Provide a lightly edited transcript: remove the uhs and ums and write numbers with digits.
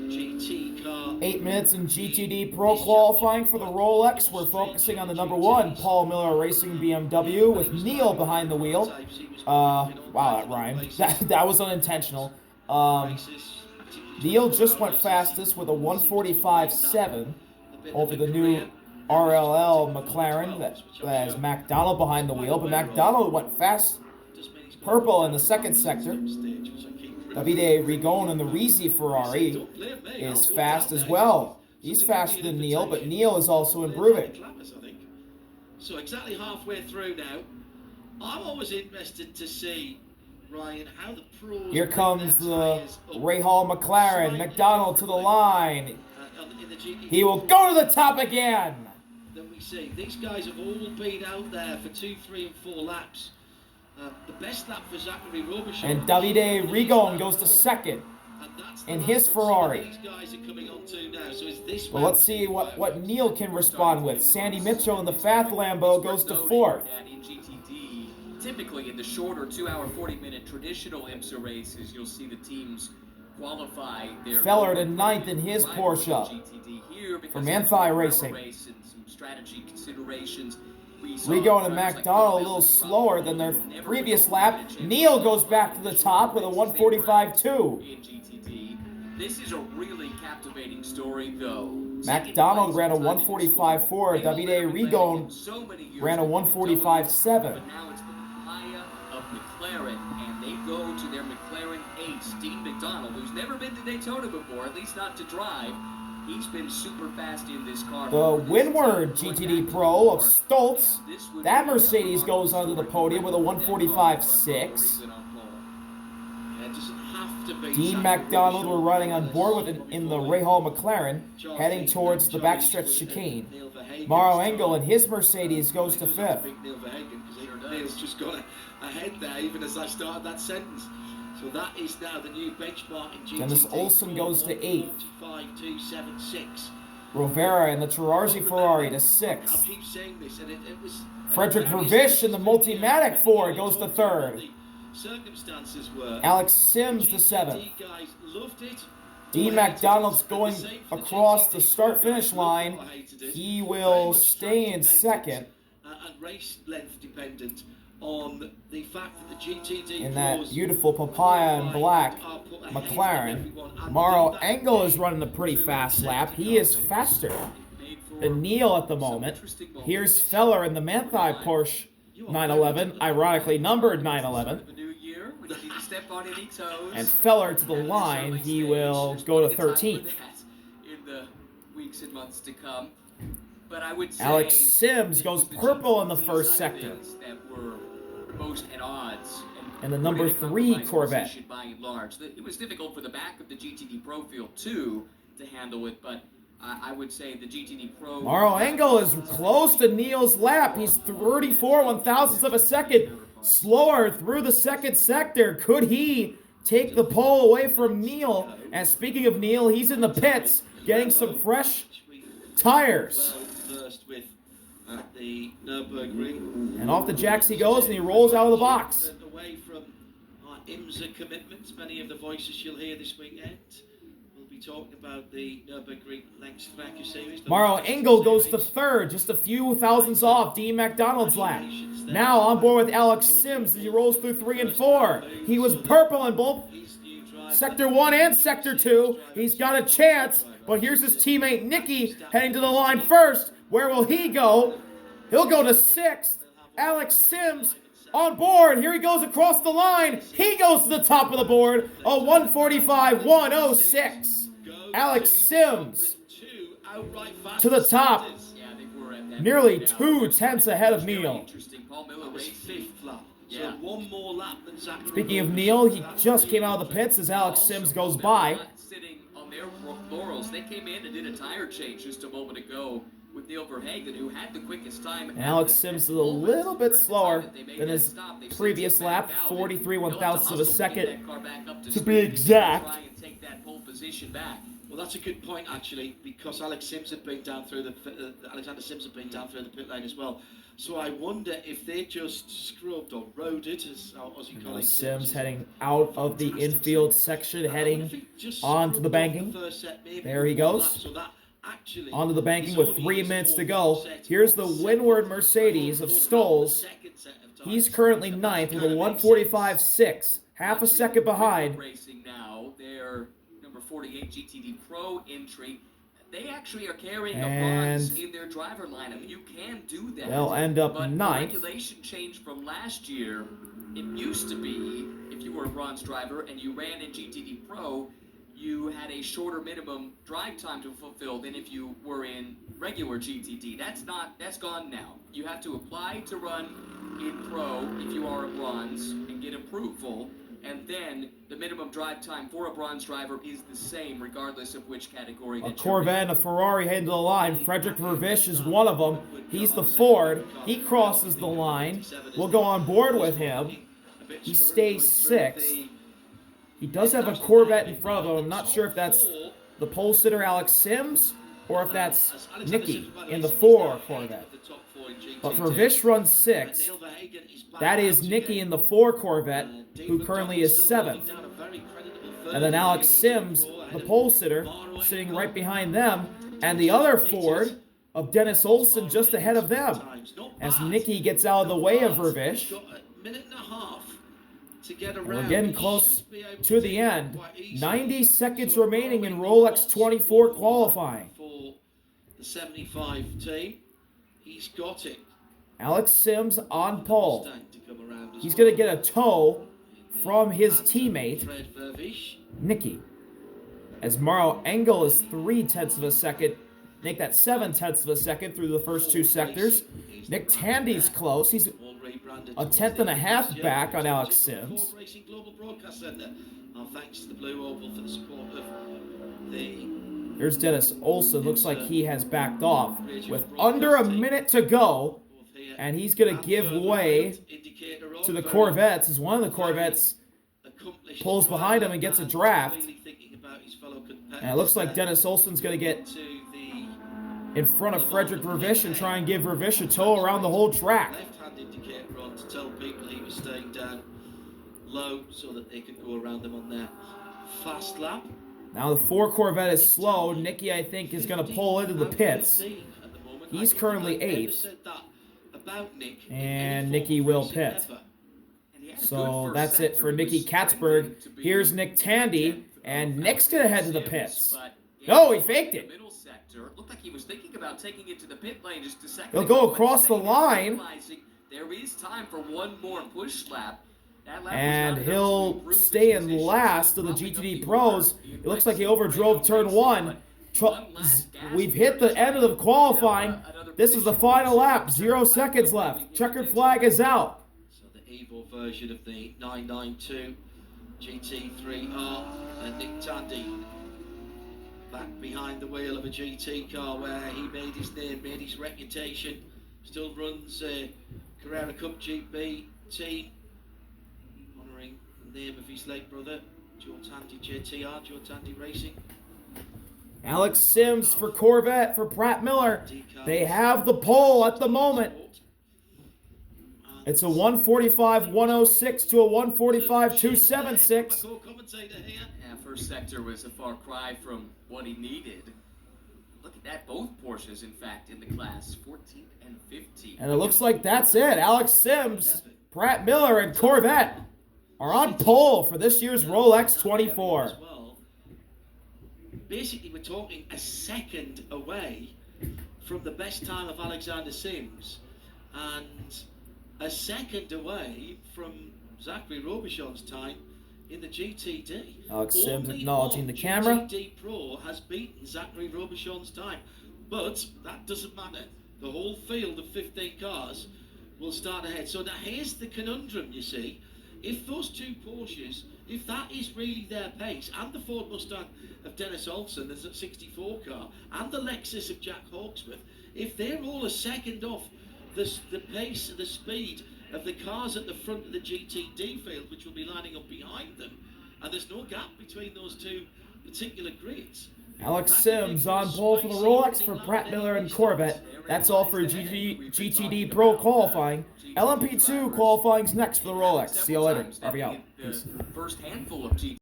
GT car. 8 minutes in GTD Pro qualifying for the Rolex. We're focusing on the number 1, Pratt Miller Racing BMW, with Neil behind the wheel. Wow, that rhymed. That was unintentional. Neil just went fastest with a 1:45.7 over the new RLL McLaren that has McDonald behind the wheel, but McDonald went fast. Purple in the second sector. Davide Rigon in the Risi Ferrari is fast as well. He's faster than Neil, but Neil is also improving. So exactly halfway through now, I'm always interested to see, Ryan, how the pros. Here comes the Rahal McLaren. McDonald to the line. He will go to the top again. Then we see these guys have all been out there for 2, 3, and 4 laps. The best lap for Zachary Robichaud. And Davide Rigon goes to second in his Ferrari. Well, let's see what Neil can respond with. Sandy Mitchell in the Fat Lambo goes to fourth. Typically in the shorter 2-hour, 40-minute traditional IMSA races, you'll see the teams qualify their Feller to ninth in his Porsche from Anthi Racing. Strategy considerations. Rigon and McDonald a little slower than their previous lap. Neil goes back to the top with a 1:45.2. This is a really captivating story, though. McDonald ran a 1:45.4. Davide Rigon ran a 1:45.7. But now it's the Papaya of McLaren, and they go to their McLaren ace, Dean McDonald, who's never been to Daytona before, at least not to drive. He's been super fast in this car. The Windward GTD Pro of Stoltz. That Mercedes goes onto the podium with a 1:45.6. Dean McDonald were riding on board with it in the Rahal McLaren, heading towards the backstretch chicane. Mauro Engel and his Mercedes goes to fifth. Neil's just got ahead there, even as I started that sentence. So that is now the new benchmark in GTD. Dennis Olsen goes to 8th. 5.276. Rovera in the Tarazi Ferrari to 6th. I'll keep saying this, and it was Frederick Vervish in the Multimatic Ford goes to 3rd. Circumstances were Alex Sims to 7th. guys loved it. Dean McDonald's going across the start-finish line. He will stay in 2nd. And race length dependent on the fact that the GTD in that beautiful papaya and black McLaren. Mauro Engel is running a pretty fast lap. He is faster than Neil at the moment. Here's Feller in the Manthey Porsche 911, ironically numbered 911. And Feller to the line, he will go to 13th. In the weeks and months to come. But I would say Alex Sims goes purple in the first sector. That were most at odds. And the number 3 Corvette. By and large, it was difficult for the back of the GTD Pro field too to handle it, but I would say the GTD Pro. Mauro Engel is close to Neil's lap. He's 34 1/1000ths of a second slower through the second sector. Could he take the pole away from Neil? And speaking of Neil, he's in the pits getting some fresh tires. With the Nürburgring. And off the jacks he goes, and he rolls out of the box. Away from our IMSA commitments, many of the voices you'll hear this weekend will be talking about the Nürburgring Length Tracker Series. Mauro Engel goes to 3rd, just a few thousandths off Dean McDonald's lap. Now on board with Alex Sims as he rolls through 3 and 4. He was purple in both Sector 1 and Sector 2. He's got a chance, but here's his teammate Nicky heading to the line first. Where will he go? He'll go to 6th. Alex Sims on board. Here he goes across the line. He goes to the top of the board. A 1:45.106. Alex Sims to the top. Nearly 2/10 ahead of Neil. Speaking of Neil, he just came out of the pits as Alex Sims goes by. Sitting on their laurels, they came in and did a tire change just a moment ago with Neil Verhagen, who had the quickest time. And Alex Sims is a little bit slower than his previous lap, 43 1/1000ths of a second to be exact. Well, that's a good point actually, because Alexander Sims had been down through the pit lane as well. So I wonder if they just scrubbed or roaded, as our Aussie colleague Sims said. heading out of the infield section, heading onto the banking. There he goes. Onto the banking with 3 minutes to go. Here's the windward Mercedes of Stolz. He's currently 9th with a 1:45.6, half a second behind. Racing now, their number 48 GTD Pro entry. They actually are carrying a bronze in their driver lineup. You can do that. They'll end up but 9th. The regulation changed from last year. It used to be, if you were a bronze driver and you ran in GTD Pro, you had a shorter minimum drive time to fulfill than if you were in regular GTD. That's gone now. You have to apply to run in Pro if you are a bronze and get approval. And then the minimum drive time for a bronze driver is the same regardless of which category. A Corvette and a Ferrari heading to the line. Frederick Vervish is one of them. He's the Ford. He crosses the line. We'll go on board with him. He stays 6th. He does have a Corvette in front of him. I'm not sure if that's the pole sitter Alex Sims or if that's Nicky in the 4 Corvette. But Vervish runs 6th. That is Nicky in the 4 Corvette, who currently is 7th. And then Alex Sims, the pole sitter, sitting right behind them. And the other Ford of Dennis Olsen just ahead of them. As Nicky gets out of the way of Vervish. We're getting close to the end. 90 seconds remaining in Rolex 24 qualifying. For the 75 team, he's got it. Alex Sims on pole. He's going to get a tow from his teammate, Nicky. As Mauro Engel is 0.3 of a second. Make that 0.7 of a second through the first 2 sectors. Nick Tandy's close. He's a 1/10.5 back on Alex Sims. Thanks to the Blue Oval for the support of the. There's Dennis Olsen. Looks like he has backed off with under a minute to go. And he's going to give way to the Corvettes as one of the Corvettes pulls behind him and gets a draft. And it looks like Dennis Olsen's going to get in front of Frederick Vervish and try and give Vervish a tow around the whole track. Left-hand indicator on to tell people he was staying down low so that they could go around them on their fast lap. Now the 4 Corvette is slow. Nicky, I think, is going to pull into the pits. He's currently 8th. And Nicky will pit. So that's it for Nicky Katzberg. Here's Nick Tandy. And Nick's going to head to the pits. No, he faked it. Looked like he was thinking about taking it to the pit lane just a second. He'll go across the line. There is time for one more push lap. And he'll stay in last of the GTD Pros. It looks like he overdrove turn 1. We've hit the end of the qualifying. This is the final lap. 0 seconds left. Checkered flag is out. So the Evo version of the 992 GT3R and Nick Tandy back behind the wheel of a GT car where he made his name, made his reputation. Still runs a Carrera Cup GP team, honouring the name of his late brother, Joe Tandy JTR, Joe Tandy Racing. Alex Sims for Corvette, for Pratt Miller. They have the pole at the moment. It's a 1:45.106 to a 1:45.276. Yeah, first sector was a far cry from what he needed. Look at that, both Porsches, in fact, in the class, 14th and 15th. And it looks like that's it. Alex Sims, Pratt Miller, and Corvette are on pole for this year's Rolex 24. Basically, we're talking a second away from the best time of Alexander Sims and a second away from Zachary Robichon's time in the GTD. Alex Sims acknowledging the camera. GTD Pro has beaten Zachary Robichon's time, but that doesn't matter. The whole field of 15 cars will start ahead. So now here's the conundrum, you see. If those 2 Porsches, if that is really their pace, and the Ford Mustang of Dennis Olsen, there's a 64 car, and the Lexus of Jack Hawksworth, if they're all a second off the pace, the speed of the cars at the front of the GTD field, which will be lining up behind them, and there's no gap between those 2 particular grids, Alex Sims on pole for the Rolex for Pratt Miller and Corvette. That's all for GTD Pro qualifying. LMP2 qualifying's next for the Rolex. See you later. RV out. Peace. First handful of GTD